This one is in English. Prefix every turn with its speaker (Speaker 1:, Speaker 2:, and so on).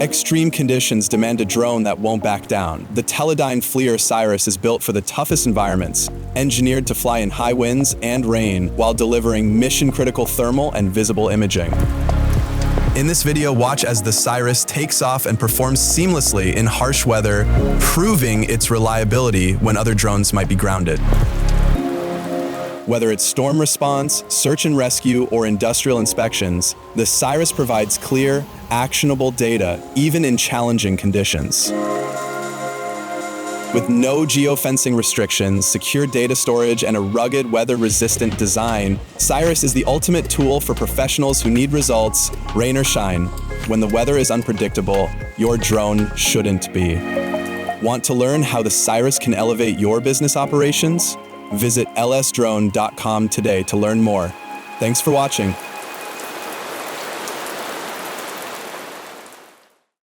Speaker 1: Extreme conditions demand a drone that won't back down. The Teledyne FLIR SIRAS is built for the toughest environments, engineered to fly in high winds and rain while delivering mission-critical thermal and visible imaging. In this video, watch as the SIRAS takes off and performs seamlessly in harsh weather, proving its reliability when other drones might be grounded. Whether it's storm response, search and rescue, or industrial inspections, the SIRAS provides clear, actionable data, even in challenging conditions. With no geofencing restrictions, secure data storage, and a rugged, weather-resistant design, SIRAS is the ultimate tool for professionals who need results, rain or shine. When the weather is unpredictable, your drone shouldn't be. Want to learn how the SIRAS can elevate your business operations? Visit lsdrone.com today to learn more. Thanks for watching.